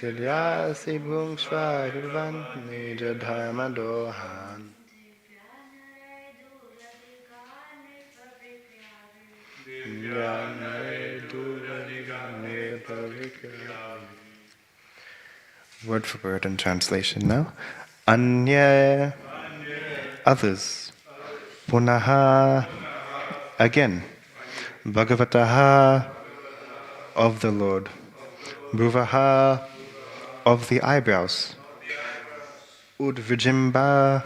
Tilyasi Bhungshva Vivan Nija Dharma Dohan. Word for word in translation now. Anya, others. Punaha, again. Bhagavataha, of the Lord. Bhuvaha, of the eyebrows. Udvijimba,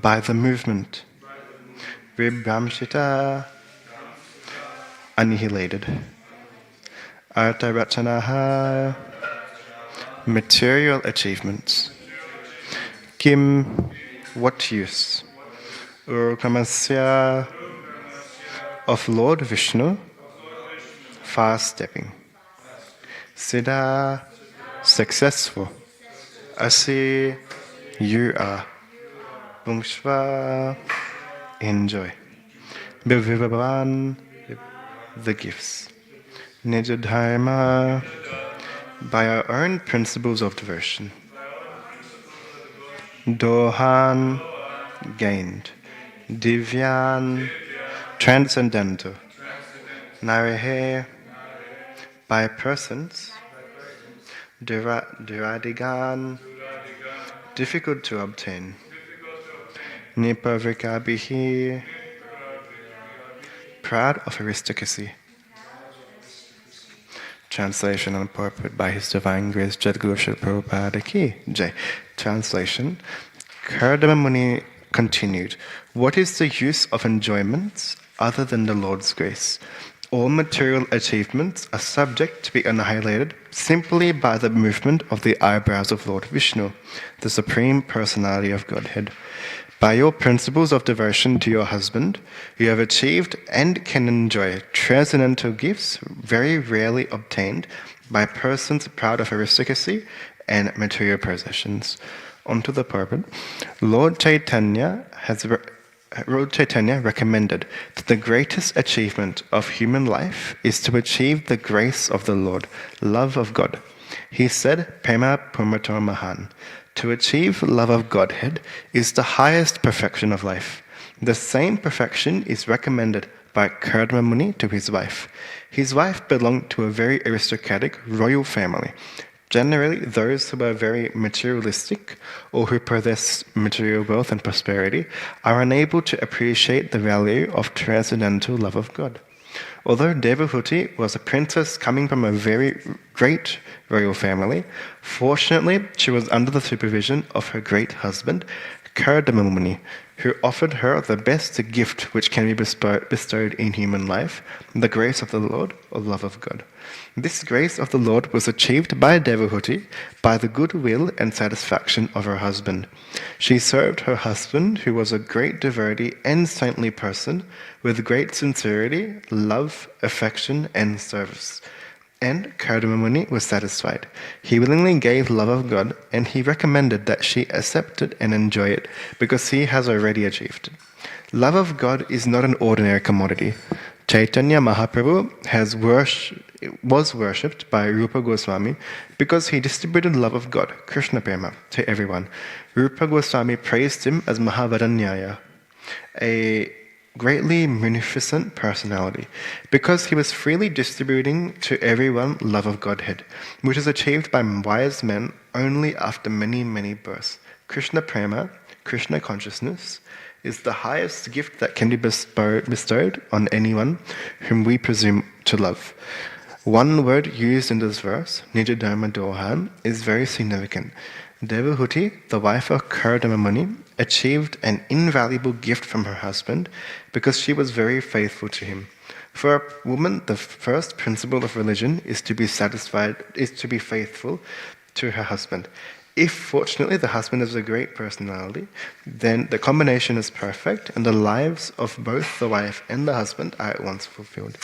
by the movement. Vibramshita, annihilated. Artarachanaha, material achievements. Kim, what use? Urkamasya, of Lord Vishnu, fast stepping. Siddha, successful. Asi, you are. Bhungshva, enjoy. Bhavavan, the gifts. Nijadharma, by our own principles of devotion. Dohan, gained. Divyan, transcendental. Narahe, by persons. Duradigan, difficult to obtain. Nipavikabihi, proud of aristocracy. Translation and purport by His Divine Grace Jadguru Srila Prabhupada Ki Jai. Translation. Kardama Muni continued, what is the use of enjoyments other than the Lord's grace? All material achievements are subject to be annihilated simply by the movement of the eyebrows of Lord Vishnu, the Supreme Personality of Godhead. By your principles of devotion to your husband, you have achieved and can enjoy transcendental gifts very rarely obtained by persons proud of aristocracy and material possessions. Onto the purport. Lord Chaitanya recommended that the greatest achievement of human life is to achieve the grace of the Lord, love of God. He said, Prema Purmator Mahan. To achieve love of Godhead is the highest perfection of life. The same perfection is recommended by Kardama Muni to his wife. His wife belonged to a very aristocratic royal family. Generally, those who are very materialistic or who possess material wealth and prosperity are unable to appreciate the value of transcendental love of God. Although Devahuti was a princess coming from a very great royal family, fortunately she was under the supervision of her great husband, Kardama Muni, who offered her the best gift which can be bestowed in human life, the grace of the Lord, or love of God. This grace of the Lord was achieved by Devahuti by the goodwill and satisfaction of her husband. She served her husband, who was a great devotee and saintly person, with great sincerity, love, affection, and service. And Kardama Muni was satisfied. He willingly gave love of God, and he recommended that she accept it and enjoy it, because he has already achieved it. Love of God is not an ordinary commodity. Chaitanya Mahaprabhu was worshipped by Rupa Goswami because he distributed love of God, Krishna Prema, to everyone. Rupa Goswami praised him as Mahavadanyaya, a greatly munificent personality, because he was freely distributing to everyone love of Godhead, which is achieved by wise men only after many, many births. Krishna Prema, Krishna consciousness, is the highest gift that can be bestowed on anyone whom we presume to love. One word used in this verse, Nijadharma Dohan, is very significant. Devahuti, the wife of Kardama Muni, achieved an invaluable gift from her husband because she was very faithful to him. For a woman, the first principle of religion is to be faithful to her husband. If, fortunately, the husband is a great personality, then the combination is perfect and the lives of both the wife and the husband are at once fulfilled.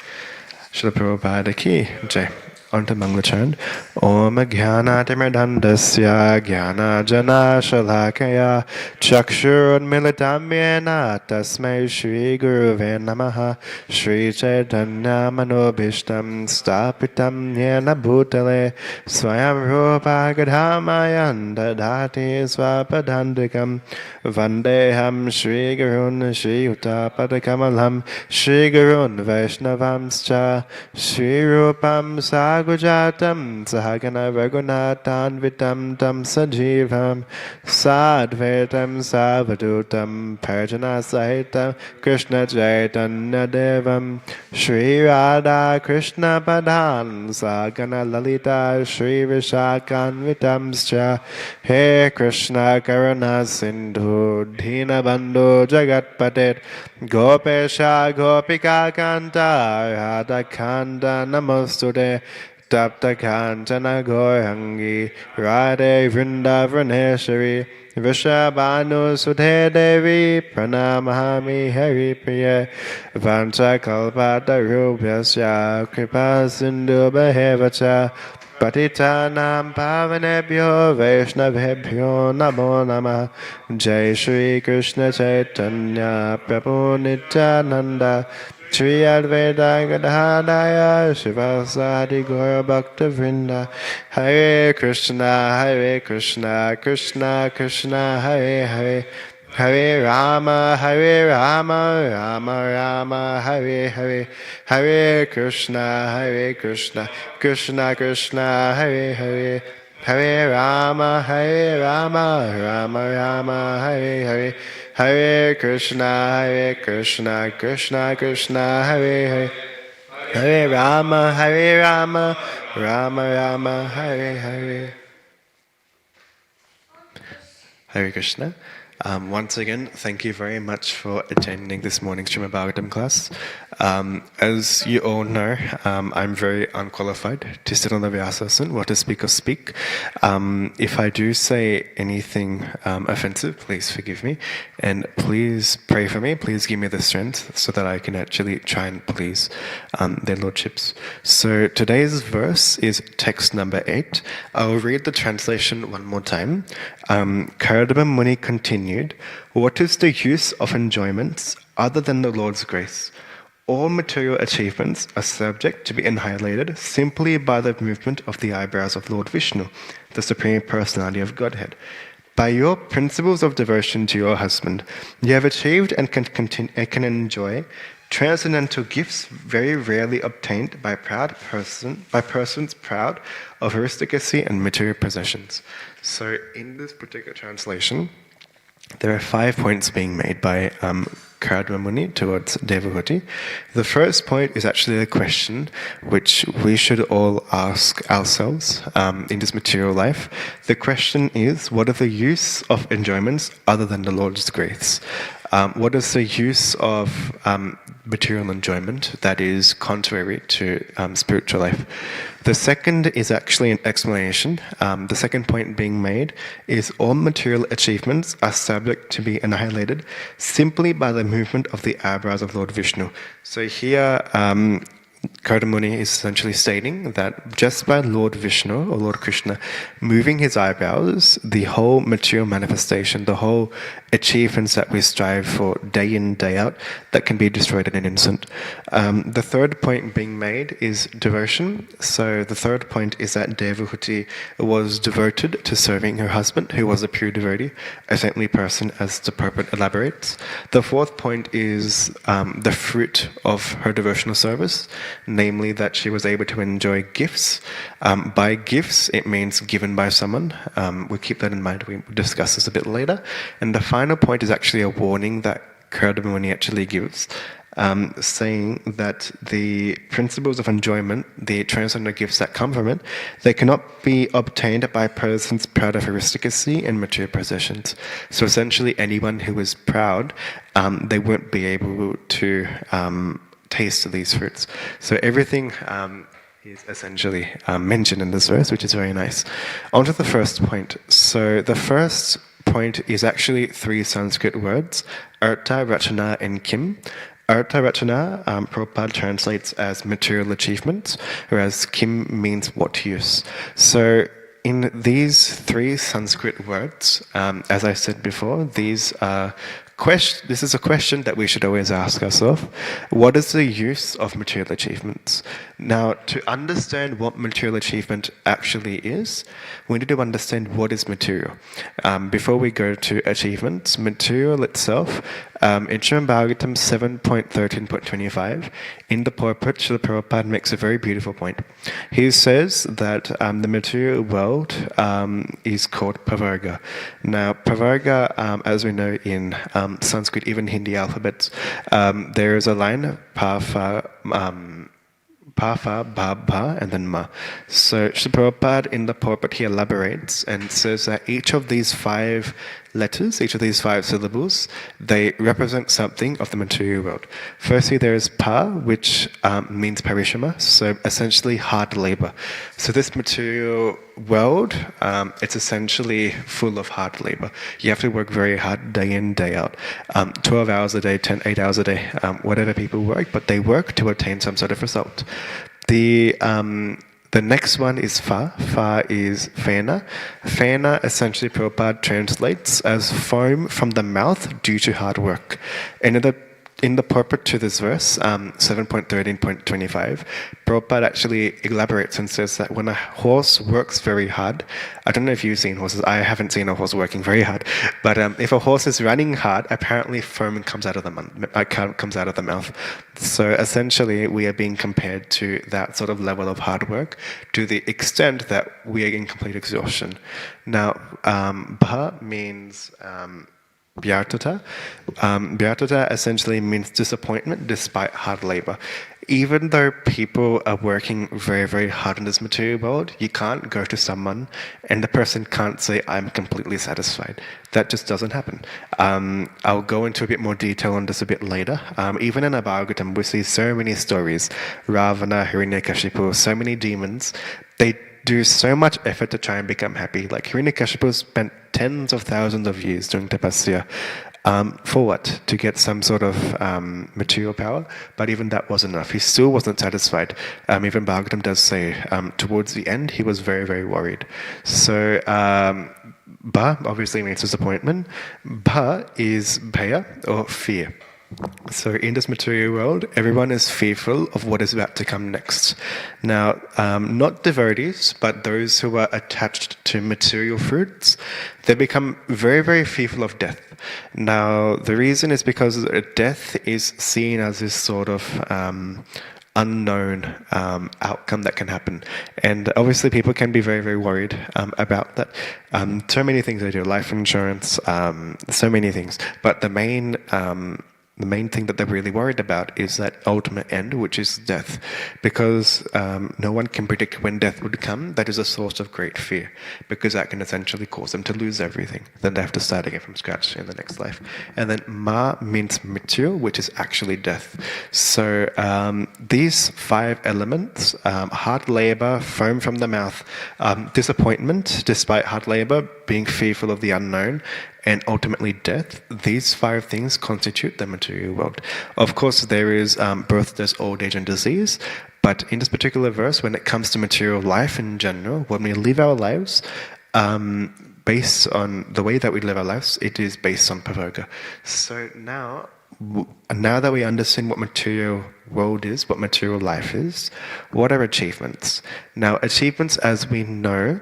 Srila Prabhupada Ki Jai. onto Manglacharan. Om Jnanatimidandasya Jnanajana Shalakaya Chakshurunmilitam Yena Tasmai Shri Guruve Namaha Shri Chaitanya Manobhishtam Stapitam Yena Bhutale Swayam Rupa Gadhamayan Dadhati Swapadandikam Vandeham Shri Gurun Shri Uttapadakamalam Shri Gurun Vaishnavamscha Shri Rupam Sagujatam Sahagana Raghunathan Vitam Tam Sajivam Sadvetam Savadutam Parjana Sahitam Krishna Chaitanya Devam Shri Radha Krishna Padhan Sagana Lalita Shri Vishakan Vitamscha He Krishna Karuna Sindhu Dina Bandhu Jagat Patit Gopesha Gopika Kanta Radha Kanta Namostude Tapta Kantana Gorangi Radhe Vrindavaneshwari Vishabhanu Sudhe Devi Pranamahami Hari Priya Vancha Kalpatarubhyasya Kripa Sindhu Bhavevacha Patitanam Pavanebhyo Vaishnavebhyo Namo Namah Jai Shri Krishna Chaitanya Prabhu Nityananda Shri Advaita Gadadaya Shivasadi Gaura Bhakta Vrinda Hare Krishna Krishna Krishna Hare Hare Hare Rama Rama Rama Hare Hare Hare Krishna Krishna Krishna Hare Hare Hare Rama Rama Rama Hare Hare Hare Krishna Krishna Krishna Hare Hare Hare Rama Rama Rama Hare Hare. Hare Krishna. Once again, thank you very much for attending this morning's Srimad Bhagavatam class. As you all know, I'm very unqualified to sit on the Vyasasana, what to speak or speak. If I do say anything offensive, please forgive me. And please pray for me. Please give me the strength so that I can actually try and please their lordships. So today's verse is text number 8. I'll read the translation one more time. Karadama Muni continued, "What is the use of enjoyments other than the Lord's grace? All material achievements are subject to be annihilated simply by the movement of the eyebrows of Lord Vishnu, the Supreme Personality of Godhead. By your principles of devotion to your husband, you have achieved and can enjoy transcendental gifts very rarely obtained by persons proud of aristocracy and material possessions." So in this particular translation, there are 5 points being made by Karadama Muni towards Devahuti. The first point is actually a question which we should all ask ourselves in this material life. The question is, what are the use of enjoyments other than the Lord's grace? What is the use of material enjoyment that is contrary to spiritual life? The second is actually an explanation. The second point being made is all material achievements are subject to be annihilated simply by the movement of the eyebrows of Lord Vishnu. So here, Karadama Muni is essentially stating that just by Lord Vishnu or Lord Krishna moving his eyebrows, the whole material manifestation, the whole achievements that we strive for day in, day out, that can be destroyed in an instant. The third point being made is devotion. So the third point is that Devahuti was devoted to serving her husband, who was a pure devotee, a saintly person, as the purport elaborates. The fourth point is the fruit of her devotional service, namely that she was able to enjoy gifts. By gifts, it means given by someone. We'll keep that in mind. We'll discuss this a bit later. And the final point is actually a warning that Karadama Muni actually gives, saying that the principles of enjoyment, the transcendental gifts that come from it, they cannot be obtained by persons proud of aristocracy and material possessions. So essentially anyone who is proud, they won't be able to taste these fruits. So everything is essentially mentioned in this verse, which is very nice. On to the first point. So the first point is actually 3 Sanskrit words, Artha, Rachana, and Kim. Artha Rachana, Prabhupada translates as material achievements, whereas Kim means what use. So in these three Sanskrit words, as I said before, this is a question that we should always ask ourselves. What is the use of material achievements? Now, to understand what material achievement actually is, we need to understand what is material. Before we go to achievements, material itself, in Srimad Bhagavatam 7.13.25, in the purport, Srila Prabhupada makes a very beautiful point. He says that the material world is called Pavarga. Now, Pavarga, as we know in Sanskrit, even Hindi alphabets, there is a line, Pa, Fa, Ba, Ba, and then Ma. So Srila Prabhupada in the purport he elaborates and says that each of these five letters, each of these five syllables, they represent something of the material world. Firstly, there is Pa, which means parishama, so essentially hard labor. So this material world, it's essentially full of hard labor. You have to work very hard day in, day out. 12 hours a day, 8 hours a day, whatever people work, but they work to attain some sort of result. The next one is Fa. Fa is Fena. Fena essentially Prabhupada translates as foam from the mouth due to hard work. In the purport to this verse, 7.13.25, Prabhupada actually elaborates and says that when a horse works very hard, I don't know if you've seen horses, I haven't seen a horse working very hard, but if a horse is running hard, apparently foam comes out of the mouth. So essentially, we are being compared to that sort of level of hard work to the extent that we are in complete exhaustion. Now, Bha means Vyartata. Vyartata essentially means disappointment despite hard labor. Even though people are working very, very hard in this material world, you can't go to someone and the person can't say, I'm completely satisfied. That just doesn't happen. I'll go into a bit more detail on this a bit later. Even in our Bhagavatam, we see so many stories. Ravana, Hiranyakashipu, so many demons. They do so much effort to try and become happy. Like Hiranyakashipu spent tens of thousands of years doing tapasya. For what? To get some sort of material power, but even that wasn't enough. He still wasn't satisfied. Even Bhagavatam does say towards the end he was very, very worried. So Ba obviously means disappointment. Bha is Bhaya or fear. So in this material world, everyone is fearful of what is about to come next. Now, not devotees, but those who are attached to material fruits, they become very, very fearful of death. Now, the reason is because death is seen as this sort of unknown outcome that can happen. And obviously people can be very, very worried about that. So many things they do, life insurance, so many things. But the main thing that they're really worried about is that ultimate end, which is death. Because no one can predict when death would come. That is a source of great fear, because that can essentially cause them to lose everything. Then they have to start again from scratch in the next life. And then Ma means mrityu, which is actually death. So these five elements, hard labor, foam from the mouth, disappointment despite hard labor, being fearful of the unknown, and ultimately death, these five things constitute the material world. Of course, there is birth, death, old age, and disease, but in this particular verse, when it comes to material life in general, when we live our lives, based on the way that we live our lives, it is based on pavarga. So now that we understand what material world is, what material life is, what are achievements? Now, achievements, as we know,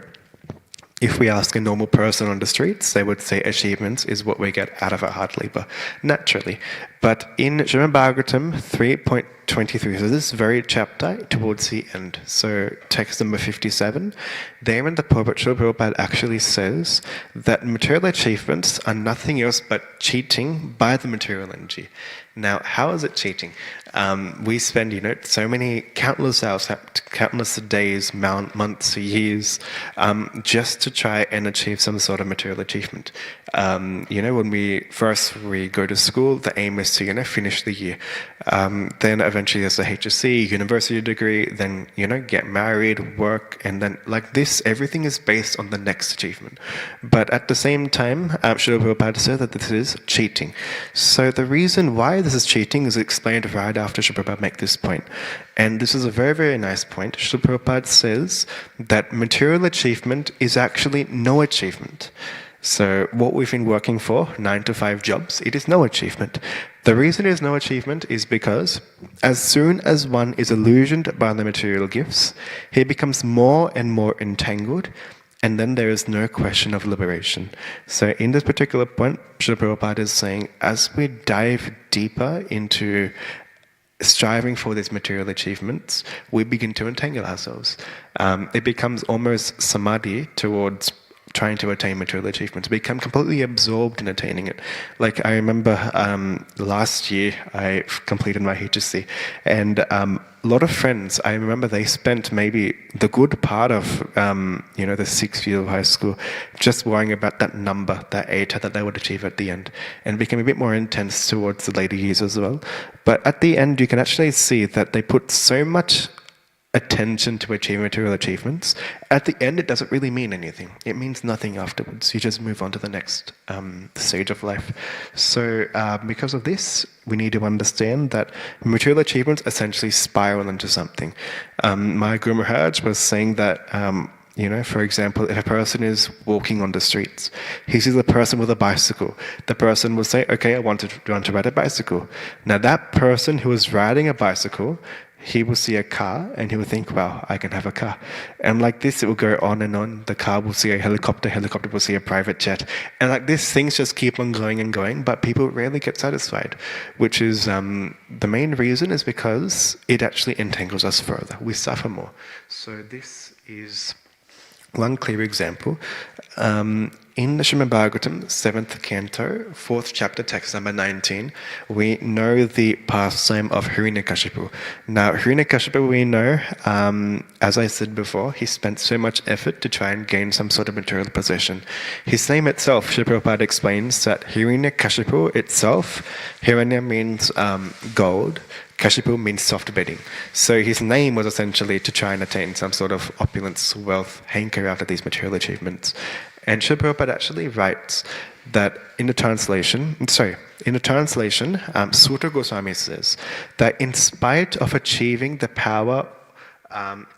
if we ask a normal person on the streets, they would say achievements is what we get out of our hard labor, naturally. But in Srimad Bhagavatam 3.23, so this very chapter towards the end, so text number 57, there in the purport, Srila Prabhupada actually says that material achievements are nothing else but cheating by the material energy. Now, how is it cheating? We spend, so many countless hours, countless days, months, years, just to try and achieve some sort of material achievement. When we go to school, the aim is to, finish the year. Then eventually there's a HSC, university degree, then, get married, work, and then like this, everything is based on the next achievement. But at the same time, Srila Prabhupada said that this is cheating. So the reason why this is cheating is explained right after Srila Prabhupada make this point. And this is a very, very nice point. Srila Prabhupada says that material achievement is actually no achievement. So what we've been working for, 9 to 5 jobs, it is no achievement. The reason it is no achievement is because as soon as one is illusioned by the material gifts, he becomes more and more entangled, and then there is no question of liberation. So in this particular point, Srila Prabhupada is saying, as we dive deeper into striving for these material achievements, we begin to entangle ourselves. It becomes almost samadhi towards trying to attain material achievements, become completely absorbed in attaining it. Like I remember last year I completed my HSC, and a lot of friends, I remember they spent maybe the good part of the 6th year of high school just worrying about that number, that eta that they would achieve at the end, and became a bit more intense towards the later years as well. But at the end you can actually see that they put so much attention to achieving material achievements. At the end, it doesn't really mean anything. It means nothing afterwards. You just move on to the next stage of life. So because of this, we need to understand that material achievements essentially spiral into something. My Guru Maharaj was saying that for example, if a person is walking on the streets, he sees a person with a bicycle. The person will say, okay, I want to ride a bicycle. Now that person who is riding a bicycle, he will see a car and he will think, wow, I can have a car. And like this, it will go on and on. The car will see a helicopter will see a private jet. And like this, things just keep on going and going, but people rarely get satisfied, which is the main reason is because it actually entangles us further. We suffer more. So this is one clear example. In the Srimad Bhagavatam, 7th canto, 4th chapter, text number 19, we know the pastime of Hiranyakashipu. Now, Hiranyakashipu, we know, as I said before, he spent so much effort to try and gain some sort of material possession. His name itself, Srila Prabhupada explains that Hiranyakashipu itself, Hiranya means gold, Kashipu means soft bedding. So his name was essentially to try and attain some sort of opulence, wealth, hanker after these material achievements. And Srila Prabhupada actually writes that in the translation, Suta Goswami says that in spite of achieving the power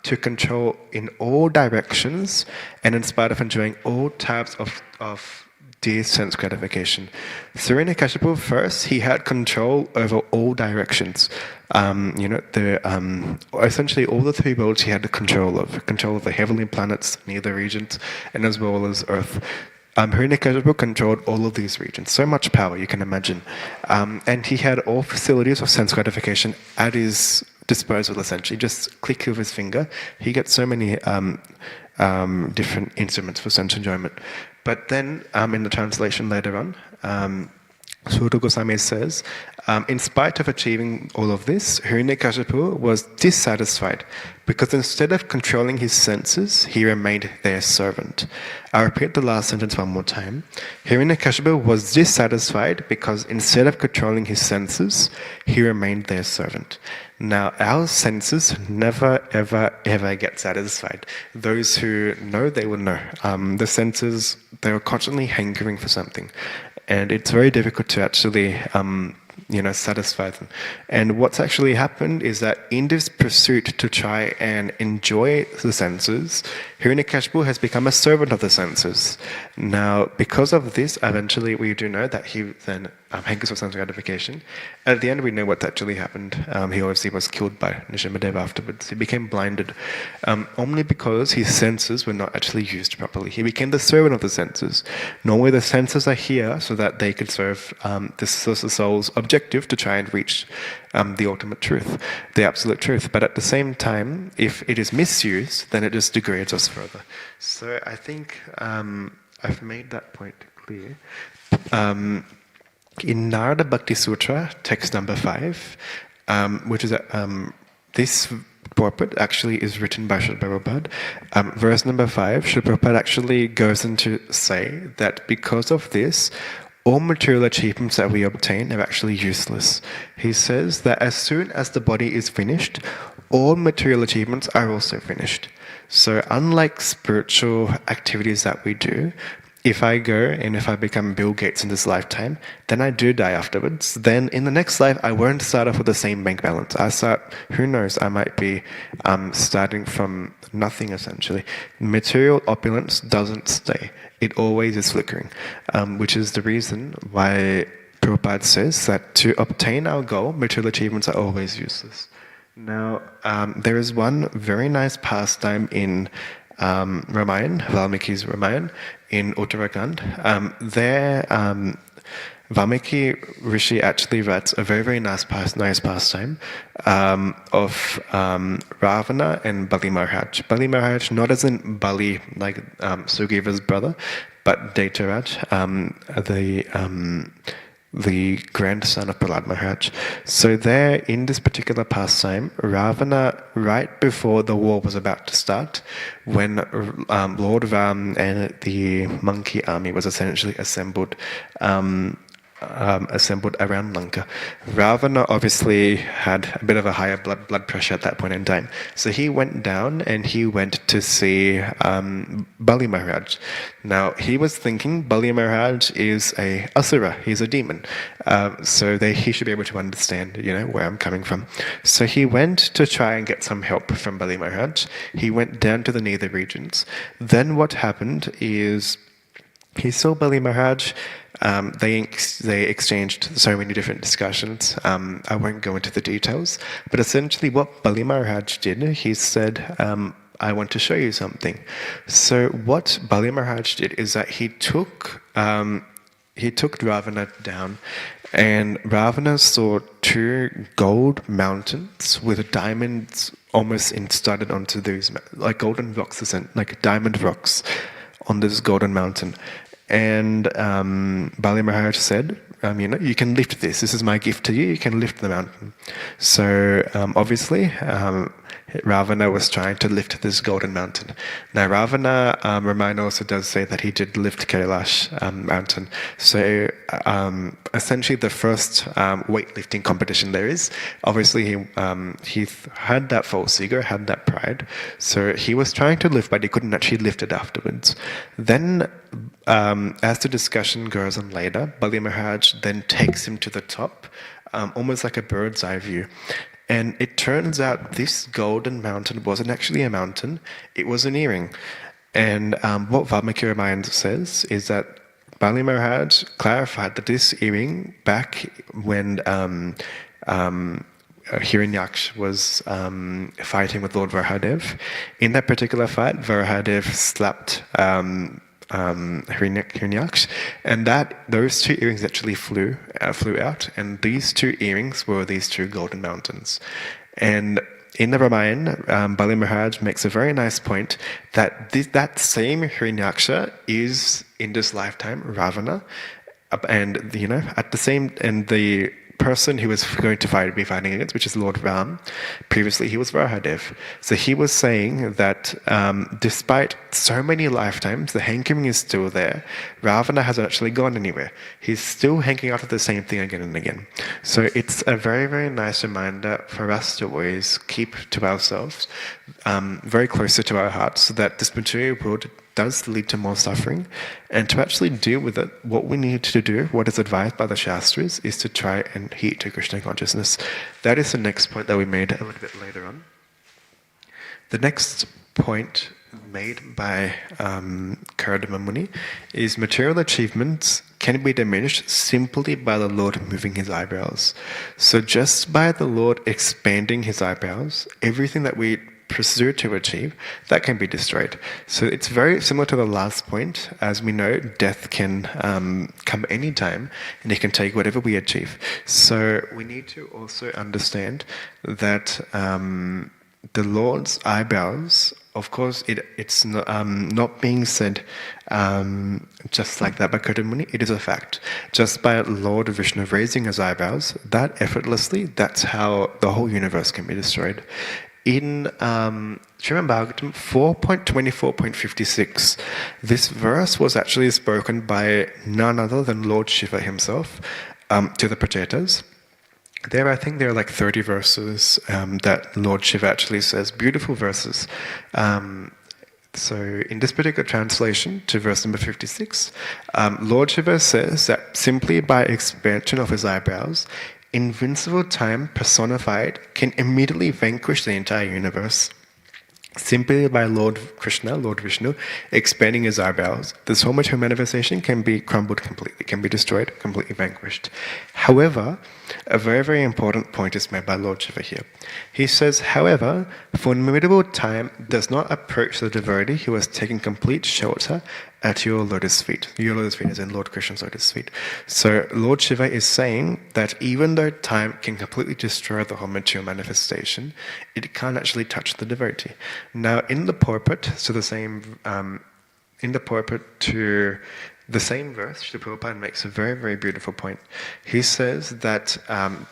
to control in all directions, and in spite of enjoying all types of dear sense gratification, Hiranyakashipu first, he had control over all directions. Essentially all the 3 worlds he had the control of the heavenly planets, near the regions, and as well as Earth. Hiranyakashipu controlled all of these regions. So much power, you can imagine. And he had all facilities of sense gratification at his disposal, essentially. Just click of his finger, he gets so many different instruments for sense enjoyment. But then, in the translation later on, Suta Goswami says, in spite of achieving all of this, Hiranyakashipu was dissatisfied because instead of controlling his senses, he remained their servant. I'll repeat the last sentence one more time. Hiranyakashipu was dissatisfied because instead of controlling his senses, he remained their servant. Now, our senses never, ever, ever get satisfied. Those who know, they will know. The senses, they are constantly hankering for something. And it's very difficult to actually, satisfy them. And what's actually happened is that in this pursuit to try and enjoy the senses, Hiranyakashipu has become a servant of the senses. Now, because of this, eventually we do know that he then hankers for sense gratification. At the end, we know what actually happened. He obviously was killed by Nishimadeva afterwards. He became blinded only because his senses were not actually used properly. He became the servant of the senses. Normally the senses are here so that they could serve the soul's objective to try and reach the ultimate truth, the absolute truth. But at the same time, if it is misused, then it just degrades us further. So I think I've made that point clear. In Narada Bhakti Sutra, text number 5, which is this purport actually is written by Srila Prabhupada. Verse number 5, Srila Prabhupada actually goes on to say that because of this, all material achievements that we obtain are actually useless. He says that as soon as the body is finished, all material achievements are also finished. So unlike spiritual activities that we do, if I go and if I become Bill Gates in this lifetime, then I do die afterwards. Then in the next life, I won't start off with the same bank balance. Who knows, I might be starting from nothing essentially. Material opulence doesn't stay. It always is flickering, which is the reason why Prabhupada says that to obtain our goal, material achievements are always useless. Now, there is one very nice pastime in Ramayan, Valmiki's Ramayan, in Uttarakhand. Valmiki Rishi actually writes a very, very nice pastime of Ravana and Bali Maharaj. Bali Maharaj, not as in Bali, like Sugriva's brother, but Detaraj, the grandson of Prahlad Maharaj. So there, in this particular pastime, Ravana, right before the war was about to start, when Lord Ram and the monkey army was essentially assembled around Lanka. Ravana obviously had a bit of a higher blood pressure at that point in time. So he went down and he went to see Bali Maharaj. Now, he was thinking Bali Maharaj is a asura, he's a demon. So he should be able to understand, where I'm coming from. So he went to try and get some help from Bali Maharaj. He went down to the nether regions. Then what happened is he saw Bali Maharaj. They exchanged so many different discussions. I won't go into the details, but essentially what Bali Maharaj did, he said, I want to show you something. So what Bali Maharaj did is that he took Ravana down, and Ravana saw two gold mountains with diamonds almost installed onto those, like golden rocks, like diamond rocks on this golden mountain. And Bali Maharaj said, you can lift this. This is my gift to you. You can lift the mountain. So obviously, Ravana was trying to lift this golden mountain. Now, Ravana, Ramayana also does say that he did lift Kailash mountain. So essentially, the first weightlifting competition there is, obviously he had that false ego, had that pride. So he was trying to lift, but he couldn't actually lift it afterwards. Then, as the discussion goes on later, Bali Maharaj then takes him to the top, almost like a bird's eye view. And it turns out this golden mountain wasn't actually a mountain, it was an earring. And what Valmiki Ramayana says is that Bali Maharaj clarified that this earring, back when Hiranyaksh was fighting with Lord Varahadev, in that particular fight, Varahadev slapped Hiranyaksh, and those two earrings actually flew out, and these two earrings were these two golden mountains. And in the Ramayana, Bali Maharaj makes a very nice point that that same Hiranyaksha is in this lifetime Ravana, and at the same, and the person who was going to be fighting against, which is Lord Ram, previously he was Varahadev. So he was saying that despite so many lifetimes, the hankering is still there. Ravana hasn't actually gone anywhere. He's still hanking after the same thing again and again. So it's a very, very nice reminder for us to always keep to ourselves, very closer to our hearts, so that this material world does lead to more suffering, and to actually deal with it, what we need to do, what is advised by the Shastras, is to try and heat to Krishna consciousness. That is the next point that we made a little bit later on. The next point made by Karadama Muni is material achievements can be diminished simply by the Lord moving his eyebrows. So just by the Lord expanding his eyebrows, everything that we pursue to achieve, that can be destroyed. So it's very similar to the last point. As we know, death can come anytime, and it can take whatever we achieve. So we need to also understand that the Lord's eyebrows, of course, it's not being said just like that by Karadama. It is a fact. Just by Lord Vishnu raising his eyebrows, that effortlessly, that's how the whole universe can be destroyed. In Srimad Bhagavatam 4.24.56. This verse was actually spoken by none other than Lord Shiva himself to the Prachetas. I think there are like 30 verses that Lord Shiva actually says, beautiful verses. So in this particular translation to verse number 56, Lord Shiva says that simply by expansion of his eyebrows, invincible time personified can immediately vanquish the entire universe. Simply by Lord Krishna, Lord Vishnu, expanding his eyebrows, this whole material manifestation can be crumbled completely, can be destroyed, completely vanquished. However, a very, very important point is made by Lord Shiva here. He says, however, formidable time does not approach the devotee who has taken complete shelter at your lotus feet. Your lotus feet is in Lord Krishna's lotus feet. So Lord Shiva is saying that even though time can completely destroy the whole material manifestation, it can't actually touch the devotee. Now, in the purport to the same the same verse, Srila Prabhupada makes a very, very beautiful point. He says that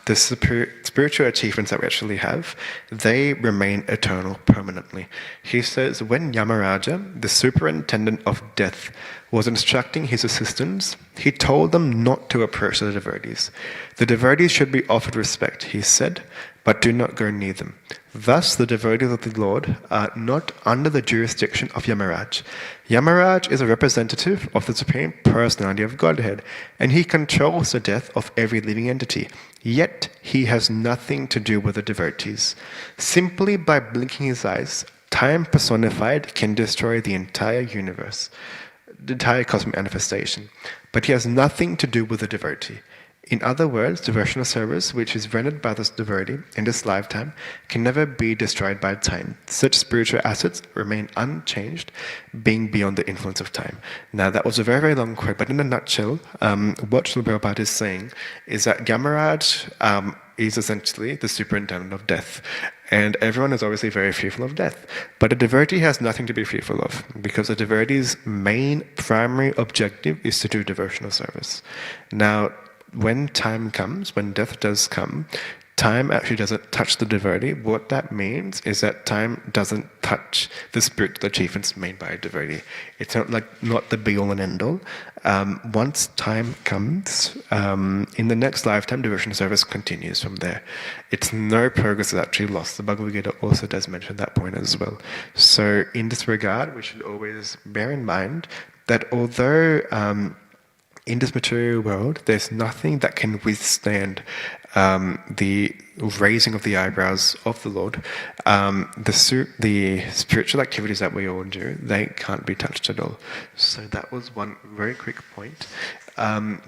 the spiritual achievements that we actually have, they remain eternal permanently. He says, when Yamaraja, the superintendent of death, was instructing his assistants, he told them not to approach the devotees. The devotees should be offered respect, he said, but do not go near them. Thus, the devotees of the Lord are not under the jurisdiction of Yamaraj. Yamaraj is a representative of the Supreme Personality of Godhead, and he controls the death of every living entity. Yet, he has nothing to do with the devotees. Simply by blinking his eyes, time personified can destroy the entire universe, the entire cosmic manifestation. But he has nothing to do with the devotee. In other words, devotional service, which is rendered by this devotee in this lifetime, can never be destroyed by time. Such spiritual assets remain unchanged, being beyond the influence of time. Now, that was a very, very long quote, but in a nutshell, what Srila Prabhupada is saying is that Yamaraj is essentially the superintendent of death. And everyone is obviously very fearful of death. But a devotee has nothing to be fearful of, because a devotee's main primary objective is to do devotional service. Now, when time comes, when death does come, time actually doesn't touch the devotee. What that means is that time doesn't touch the spiritual achievements made by a devotee. It's not the be-all and end-all. Once time comes, in the next lifetime, devotional service continues from there. It's no progress is actually lost. The Bhagavad Gita also does mention that point as well. So in this regard, we should always bear in mind that although in this material world, there's nothing that can withstand the raising of the eyebrows of the Lord. The spiritual activities that we all do, they can't be touched at all. So that was one very quick point.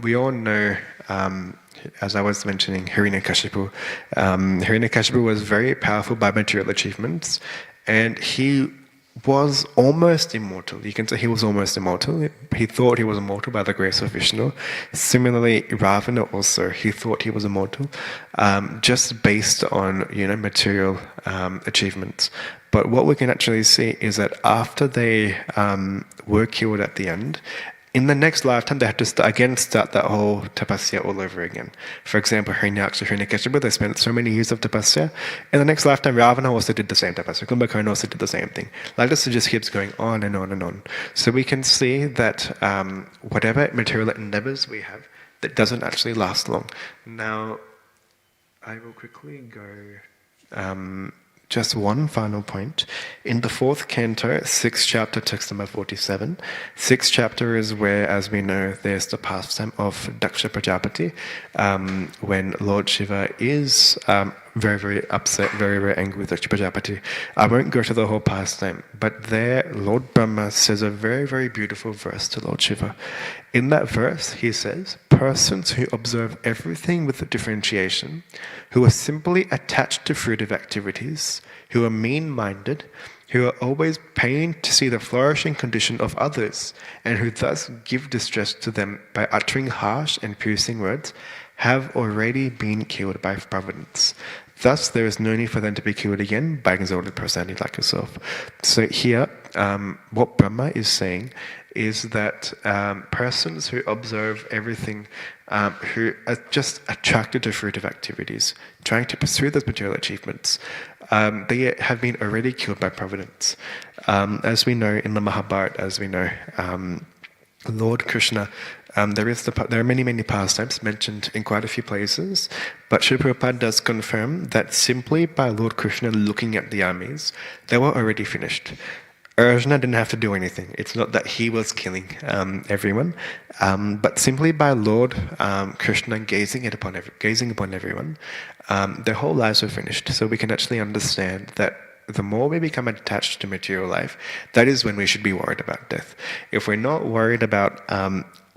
We all know, as I was mentioning, Hiranyakashipu. Hiranyakashipu was very powerful by material achievements, and he was almost immortal. You can say he was almost immortal. He thought he was immortal by the grace of Vishnu. Similarly, Ravana also, he thought he was immortal, just based on material achievements. But what we can actually see is that after they were killed at the end, in the next lifetime, they had to start that whole tapasya all over again. For example, Hiranyakashipu, they spent so many years of tapasya. In the next lifetime, Ravana also did the same tapasya. Kumbhakarna also did the same thing. Like this, it just keeps going on and on and on. So we can see that whatever material endeavors we have, that doesn't actually last long. Now, I will quickly go... just one final point. In the 4th canto, 6th chapter, text number 47, 6th chapter is where, as we know, there's the pastime of Daksha Prajapati, when Lord Shiva is very, very upset, very, very angry with Daksha Prajapati. I won't go to the whole pastime, but there Lord Brahma says a very, very beautiful verse to Lord Shiva. In that verse, he says, persons who observe everything with a differentiation, who are simply attached to fruitive activities, who are mean-minded, who are always pained to see the flourishing condition of others, and who thus give distress to them by uttering harsh and piercing words, have already been killed by providence. Thus, there is no need for them to be killed again by an exalted personality like yourself. So here, what Brahma is saying is that persons who observe everything, who are just attracted to fruitive activities, trying to pursue those material achievements, they have been already killed by providence. As we know in the Mahabharata, as we know, Lord Krishna, there are many pastimes mentioned in quite a few places, but Srila Prabhupada does confirm that simply by Lord Krishna looking at the armies, they were already finished. Arjuna didn't have to do anything. It's not that he was killing everyone, but simply by Lord Krishna gazing upon everyone, their whole lives were finished. So we can actually understand that the more we become attached to material life, that is when we should be worried about death. If we're not worried about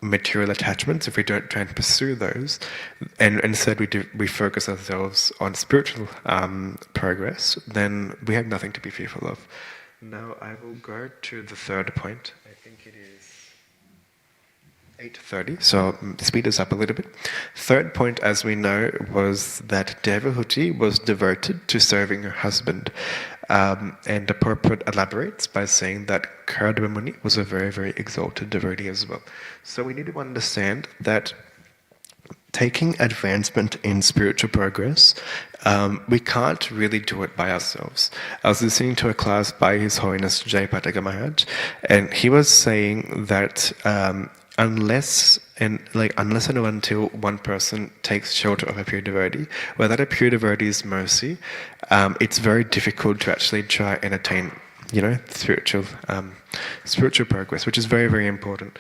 material attachments, if we don't try and pursue those, and instead we focus ourselves on spiritual progress, then we have nothing to be fearful of. Now I will go to the third point. I think it is 8:30, so speed us up a little bit. Third point, as we know, was that Devahuti was devoted to serving her husband. And the purport elaborates by saying that Karadava Muni was a very, very exalted devotee as well. So we need to understand that taking advancement in spiritual progress, we can't really do it by ourselves. I was listening to a class by His Holiness Jayapataka Maharaj, and he was saying that unless and until one person takes shelter of a pure devotee, without a pure devotee's mercy, it's very difficult to actually try and attain, spiritual progress, which is very, very important.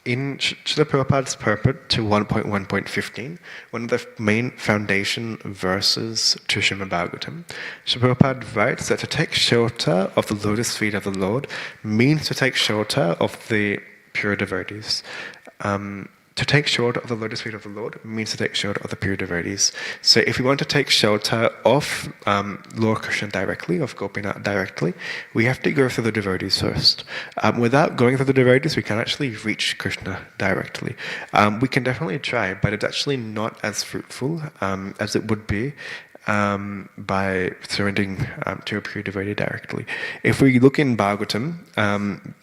In Srila Prabhupada's purport to 1.1.15, one of the main foundation verses to Srimad Bhagavatam, Srila Prabhupada writes that to take shelter of the lotus feet of the Lord means to take shelter of the pure devotees. To take shelter of the lotus feet of the Lord means to take shelter of the pure devotees. So if we want to take shelter of Lord Krishna directly, of Gopinath directly, we have to go through the devotees first. Without going through the devotees, we can't actually reach Krishna directly. We can definitely try, but it's actually not as fruitful as it would be by surrendering to a pure devotee directly. If we look in Bhagavatam,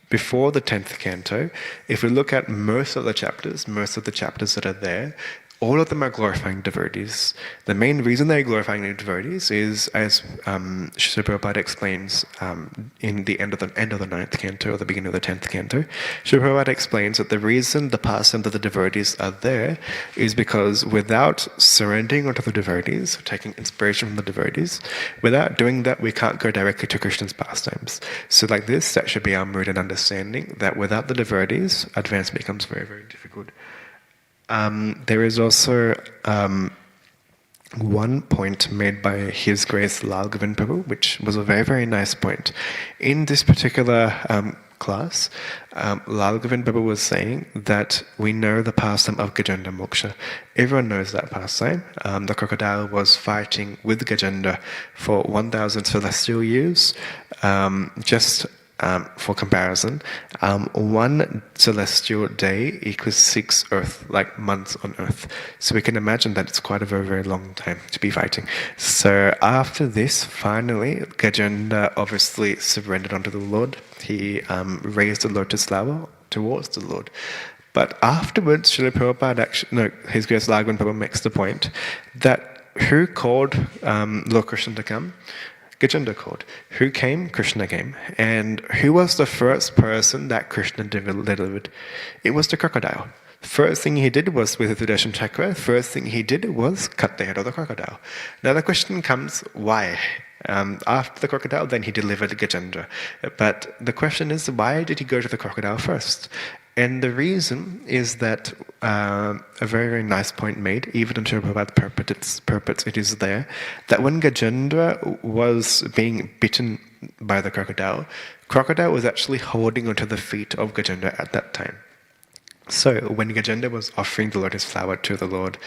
before the 10th canto, if we look at most of the chapters that are there, all of them are glorifying devotees. The main reason they're glorifying the devotees is, as Srila Prabhupada explains in the end of the 9th canto or the beginning of the 10th canto, Srila Prabhupada explains that the reason the pastimes of the devotees are there is because without surrendering onto the devotees, taking inspiration from the devotees, without doing that, we can't go directly to Krishna's pastimes. So like this, that should be our mood and understanding, that without the devotees, advancement becomes very, very difficult. There is also one point made by His Grace Lal Govind Prabhu, which was a very, very nice point. In this particular class, Lal Govind Prabhu was saying that we know the pastime of Gajendra Moksha. Everyone knows that pastime. The crocodile was fighting with Gajendra for 1,000 celestial years. For comparison, one celestial day equals 6 Earth, like months on Earth. So we can imagine that it's quite a very, very long time to be fighting. So after this, finally, Gajendra obviously surrendered unto the Lord. He raised the lotus flower towards the Lord. But afterwards, Srila Prabhupada His Grace Lal Govind Prabhu makes the point that who called Lord Krishna to come? Gajendra called. Who came? Krishna came. And who was the first person that Krishna delivered? It was the crocodile. First thing he did was, with the Sudarshan Chakra, first thing he did was cut the head of the crocodile. Now the question comes, why? After the crocodile, then he delivered Gajendra. But the question is, why did he go to the crocodile first? And the reason is that a very, very nice point made, even in Prabhupada's purports, it is there, that when Gajendra was being bitten by the crocodile was actually holding onto the feet of Gajendra at that time. So when Gajendra was offering the lotus flower to the Lord,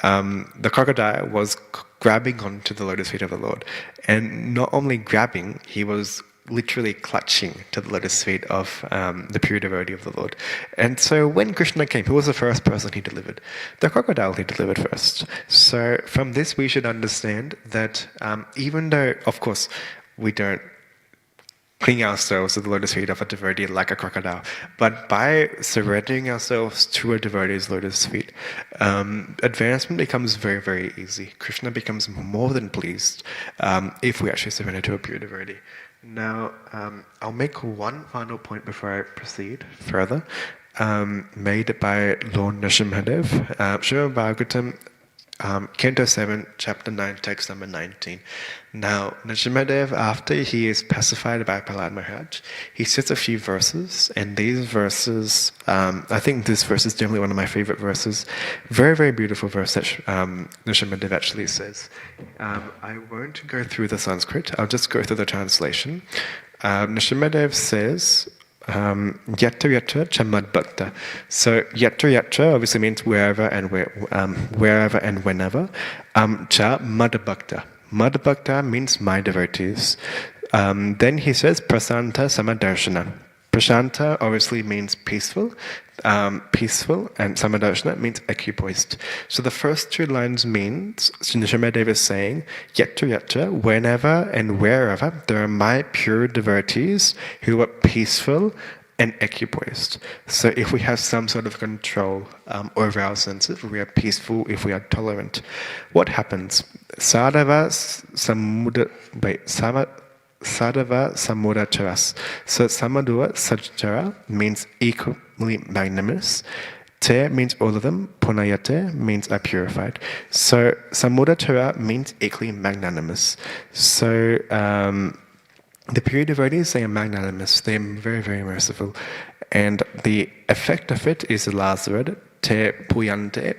the crocodile was grabbing onto the lotus feet of the Lord. And not only grabbing, he was literally clutching to the lotus feet of the pure devotee of the Lord. And so when Krishna came, who was the first person he delivered? The crocodile he delivered first. So from this we should understand that even though, of course, we don't cling ourselves to the lotus feet of a devotee like a crocodile, but by surrendering ourselves to a devotee's lotus feet, advancement becomes very, very easy. Krishna becomes more than pleased if we actually surrender to a pure devotee. Now, I'll make one final point before I proceed further, made by Lord Nrsimhadev, Srimad Bhagavatam, Canto 7, Chapter 9, Text number 19. Now, Nrsimhadev, after he is pacified by Prahlad Maharaj, he says a few verses, and these verses, I think this verse is definitely one of my favorite verses. Very, very beautiful verse that Nrsimhadev actually says. I won't go through the Sanskrit, I'll just go through the translation. Nrsimhadev says, Yatra yatra chamad bhakta. So yatra yatra obviously means wherever and wherever and whenever. Cha mad bhakta. Mad bhakta means my devotees. Then he says prasanta samadarshana. Prashanta obviously means peaceful, and Samadarshana means equipoised. So the first two lines means, Nrsimhadev is saying, yatra yatra, whenever and wherever there are my pure devotees who are peaceful and equipoised. So if we have some sort of control over our senses, if we are peaceful, if we are tolerant, what happens? Sadhava samuracharas. So samadua sajjara means equally magnanimous. Te means all of them. Punayate means are purified. So samudachara means equally magnanimous. So the pure devotees, they are magnanimous. They are very, very merciful. And the effect of it is the last word, te puyante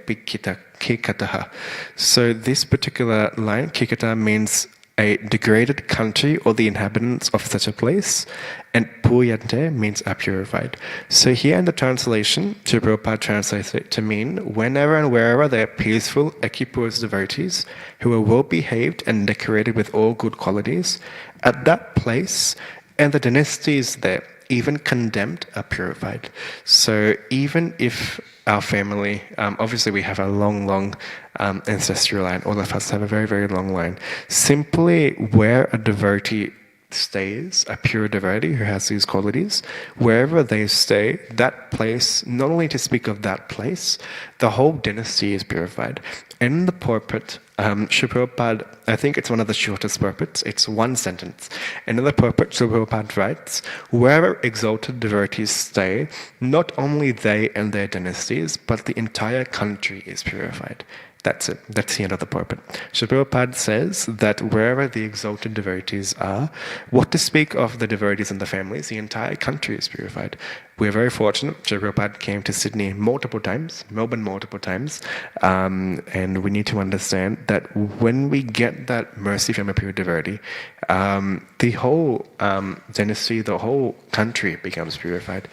kikataha. So this particular line, kikata, means a degraded country or the inhabitants of such a place, and puyante means are purified. So here in the translation, Prabhupada translates it to mean whenever and wherever there are peaceful, equipoised devotees who are well behaved and decorated with all good qualities, at that place, and the dynasties there, even condemned, are purified. So even if our family, obviously we have a long ancestral line, all of us have a very, very long line. Simply where a devotee stays, a pure devotee who has these qualities, wherever they stay, that place, not only to speak of that place, the whole dynasty is purified. In the purport, Srila Prabhupada, I think it's one of the shortest purports, it's one sentence. And in the purport, Srila Prabhupada writes, wherever exalted devotees stay, not only they and their dynasties, but the entire country is purified. That's it. That's the end of the purport. Srila Prabhupada says that wherever the exalted devotees are, what to speak of the devotees and the families, the entire country is purified. We're very fortunate. Srila Prabhupada came to Sydney multiple times, Melbourne multiple times, and we need to understand that when we get that mercy from a pure devotee, the whole dynasty, the whole country becomes purified.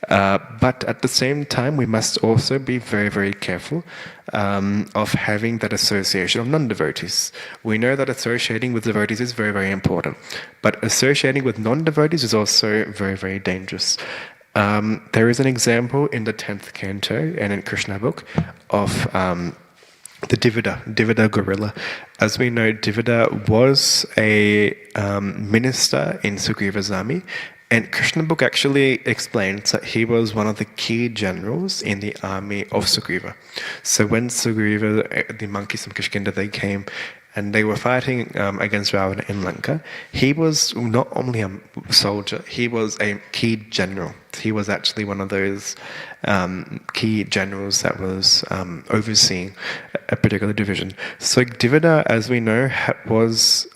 But at the same time, we must also be very, very careful of having that association of non-devotees. We know that associating with devotees is very, very important, but associating with non-devotees is also very, very dangerous. There is an example in the 10th canto and in Krishna book of the Divida gorilla. As we know, Divida was a minister in Sugriva's army, and Krishna book actually explains that he was one of the key generals in the army of Sugriva. So when Sugriva, the monkeys from Kishkinda, they came and they were fighting against Ravana in Lanka, he was not only a soldier, he was a key general. He was actually one of those key generals that was overseeing a particular division. So Divida, as we know, was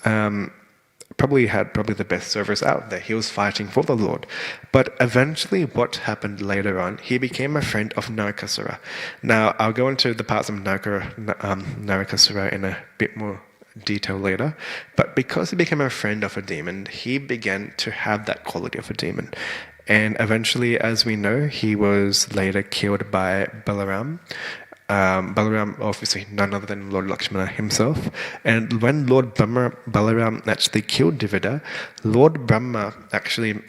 probably the best service out there. He was fighting for the Lord. But eventually what happened later on, he became a friend of Narakasura. Now, I'll go into the parts of Narakasura in a bit more detail later. But because he became a friend of a demon, he began to have that quality of a demon. And eventually, as we know, he was later killed by Balaram. Balaram, obviously none other than Lord Lakshmana himself. And when Lord Balaram actually killed Divida, Lord Brahma actually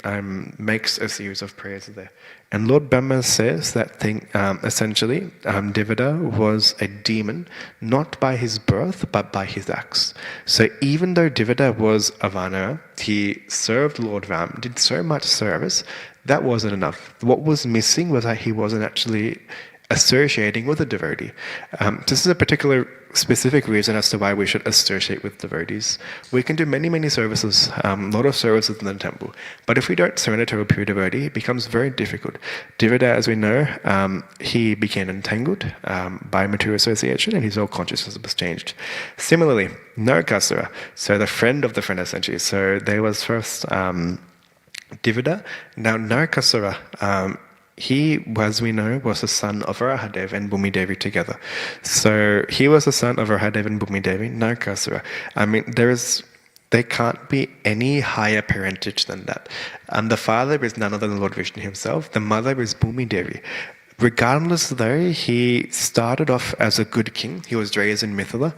makes a series of prayers there. And Lord Brahma says that essentially, Divida was a demon, not by his birth, but by his acts. So even though Divida was a Vanara, he served Lord Ram, did so much service, that wasn't enough. What was missing was that he wasn't actually associating with a devotee. This is a particular specific reason as to why we should associate with devotees. We can do many, many services, a lot of services in the temple, but if we don't surrender to a pure devotee, it becomes very difficult. Divida, as we know, he became entangled by material association, and his whole consciousness was changed. Similarly, Narakasura, so the friend of the friend essentially. So there was first Divida. Now Narakasura, he, as we know, was the son of Rahadev and Bhumi Devi together. So he was the son of Rahadev and Bhumi Devi, Narakasura. I mean, there can't be any higher parentage than that. The father is none other than Lord Vishnu himself. The mother is Bhumi Devi. Regardless, though, he started off as a good king. He was raised in Mithila,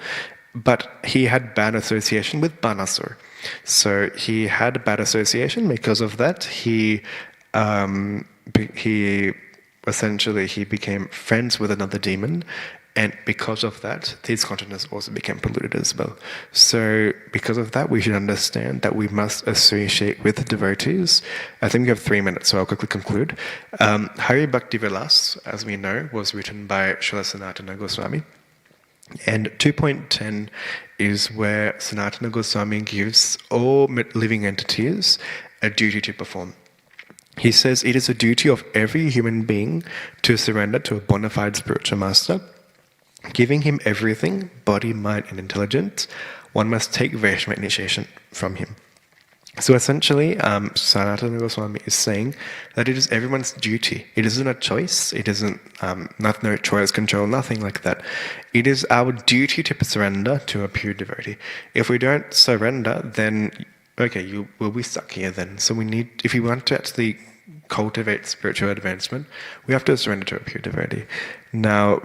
but he had bad association with Banasur. So he had bad association. Because of that, he became friends with another demon, and because of that, his consciousness also became polluted as well. So because of that, we should understand that we must associate with devotees. I think we have 3 minutes, so I'll quickly conclude. Hari Bhakti Vilas, as we know, was written by Srila Sanatana Goswami. And 2.10 is where Sanatana Goswami gives all living entities a duty to perform. He says it is a duty of every human being to surrender to a bona fide spiritual master, giving him everything, body, mind, and intelligence. One must take Vaishnava initiation from him. So essentially, Sanatana Goswami is saying that it is everyone's duty. It isn't a choice. It isn't no choice, control, nothing like that. It is our duty to surrender to a pure devotee. If we don't surrender, then okay, we'll be stuck here then. So if we want to actually cultivate spiritual advancement, we have to surrender to a pure devotee. Now,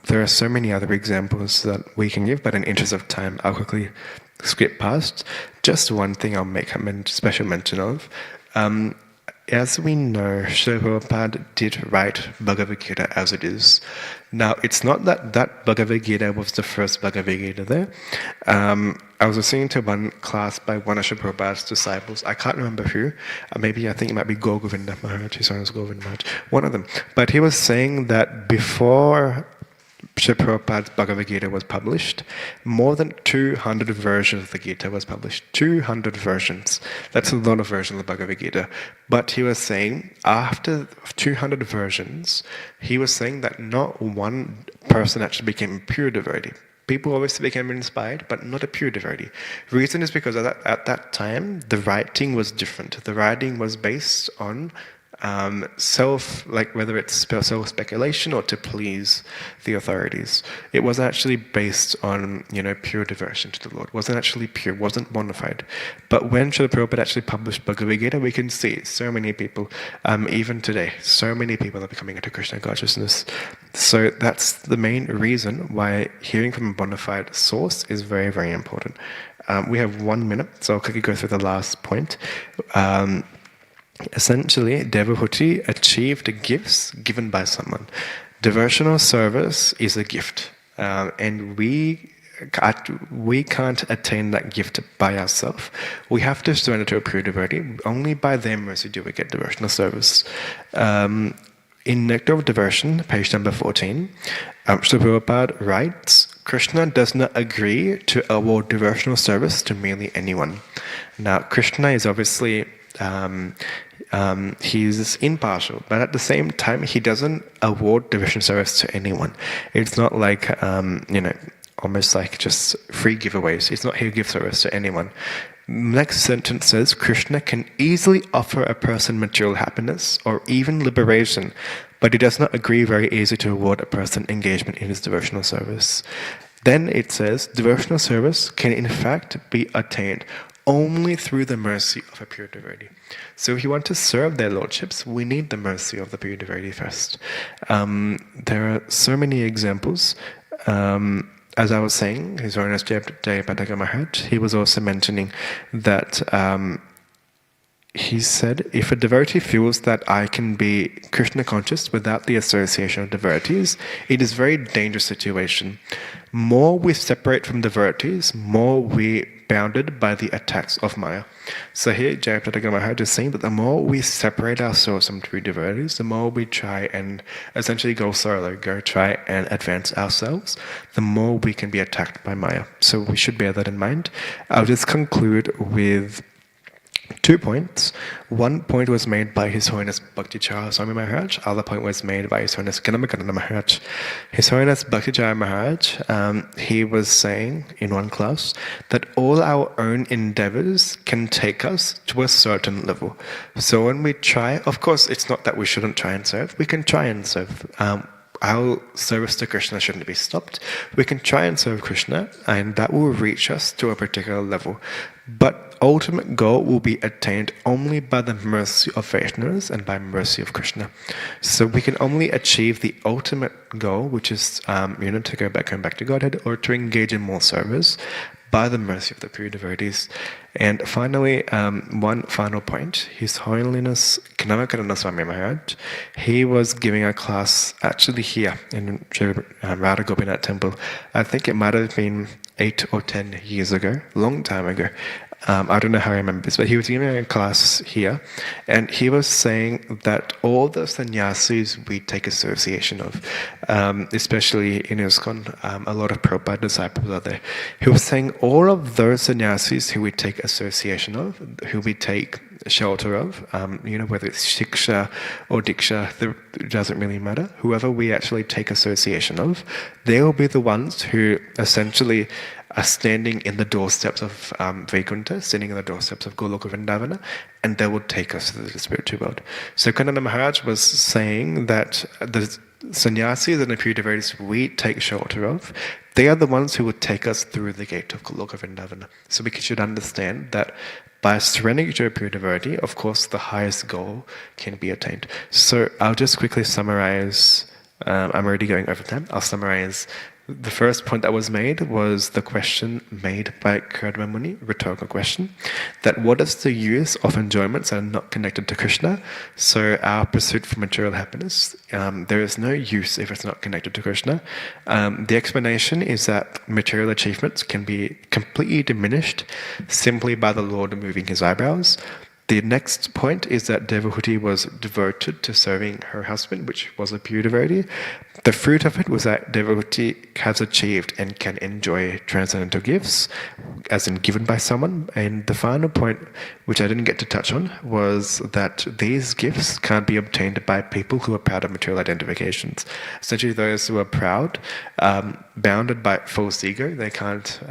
there are so many other examples that we can give, but in interest of time, I'll quickly skip past. Just one thing I'll make a special mention of. As we know, Srila Prabhupada did write Bhagavad Gita as it is. Now, it's not that Bhagavad Gita was the first Bhagavad Gita there. I was listening to one class by one of Srila Prabhupada's disciples. I can't remember who. I think it might be Govinda Maharaj. His son is Govinda Maharaj. One of them. But he was saying that before Srila Prabhupada's Bhagavad Gita was published, more than 200 versions of the Gita was published. 200 versions. That's a lot of versions of the Bhagavad Gita. But he was saying, after 200 versions, he was saying that not one person actually became a pure devotee. People obviously became inspired, but not a pure devotee. The reason is because at that time, the writing was different. The writing was based on whether it's self-speculation or to please the authorities. It wasn't actually based on, pure devotion to the Lord. It wasn't actually pure, wasn't bona fide. But when Srila Prabhupada actually published Bhagavad Gita, we can see so many people, even today, so many people are becoming into Krishna consciousness. So that's the main reason why hearing from a bona fide source is very, very important. We have 1 minute, so I'll quickly go through the last point. Essentially, Devahuti achieved gifts given by someone. Devotional service is a gift, and we can't attain that gift by ourselves. We have to surrender to a pure devotee. Only by their mercy do we get devotional service. In Nectar of Devotion, page number 14, Srila Prabhupada writes, Krishna does not agree to award devotional service to merely anyone. Now, Krishna is obviously he's impartial, but at the same time, he doesn't award devotional service to anyone. It's not like, almost like just free giveaways. It's not he gives service to anyone. Next sentence says, Krishna can easily offer a person material happiness or even liberation, but he does not agree very easily to award a person engagement in his devotional service. Then it says, devotional service can in fact be attained only through the mercy of a pure devotee. So if you want to serve their lordships, we need the mercy of the pure devotee first. There are so many examples. As I was saying, His Holiness Jayapataka Maharaj, he was also mentioning that he said, if a devotee feels that I can be Krishna conscious without the association of devotees, it is a very dangerous situation. More we separate from devotees, more we bounded by the attacks of Maya. So here Jayapataka Maharaj is saying that the more we separate ourselves from true devotees, the more we try and essentially go solo, try and advance ourselves, the more we can be attacked by Maya. So we should bear that in mind. I'll just conclude with 2 points. One point was made by His Holiness Bhaktichara Swami Maharaj. Other point was made by His Holiness Ganamakananda Maharaj. His Holiness Bhaktichara Maharaj, he was saying in one class that all our own endeavors can take us to a certain level. So when we try, of course, it's not that we shouldn't try and serve. We can try and serve. Our service to Krishna shouldn't be stopped. We can try and serve Krishna, and that will reach us to a particular level. But ultimate goal will be attained only by the mercy of Vaishnavas and by mercy of Krishna. So we can only achieve the ultimate goal, which is to go back to Godhead, or to engage in more service, by the mercy of the pure devotees. And finally, one final point. His Holiness Ganamakananda Swami Maharaj, he was giving a class actually here in Radha Gopinath Temple. I think it might have been 8 or 10 years ago, long time ago. I don't know how I remember this, but he was giving a class here, and he was saying that all the sannyasis we take association of, especially in ISKCON, a lot of Prabhupada disciples are there. He was saying all of those sannyasis who we take association of, who we take shelter of, whether it's shiksha or diksha, it doesn't really matter. Whoever we actually take association of, they will be the ones who essentially are standing in the doorsteps of Vaikuntha, standing in the doorsteps of Goloka Vrindavana, and they will take us to the spiritual world. So Kanana Maharaj was saying that the sannyasis and the pure devotees we take shelter of, they are the ones who will take us through the gate of Goloka Vrindavana. So we should understand that by surrendering to a pure devotee, of course, the highest goal can be attained. So I'll just quickly summarize. I'm already going over time. I'll summarize. The first point that was made was the question made by Kurdama Muni, rhetorical question, that what is the use of enjoyments that are not connected to Krishna? So our pursuit for material happiness, there is no use if it's not connected to Krishna. The explanation is that material achievements can be completely diminished simply by the Lord moving his eyebrows. The next point is that devotee was devoted to serving her husband, which was a pure devotee. The fruit of it was that devotee has achieved and can enjoy transcendental gifts, as in given by someone. And the final point, which I didn't get to touch on, was that these gifts can't be obtained by people who are proud of material identifications. Essentially, those who are proud, bounded by false ego, they can't.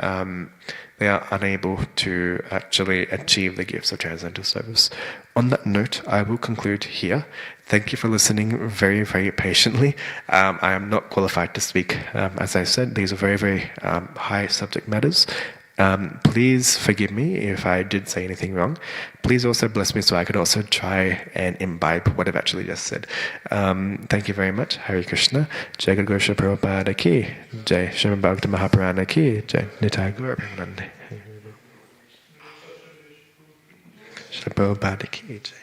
They are unable to actually achieve the gifts of transcendental service. On that note, I will conclude here. Thank you for listening very, very patiently. I am not qualified to speak. As I said, these are very, very high subject matters. Please forgive me if I did say anything wrong. Please also bless me so I could also try and imbibe what I've actually just said. Thank you very much. Hare Krishna. Jai Guru Gosha Prabhupada ki. Jai Srimad Bhagavatam Mahapurana ki. Jai Nitai Gaura Premanande. Prabhupada ki. Jai.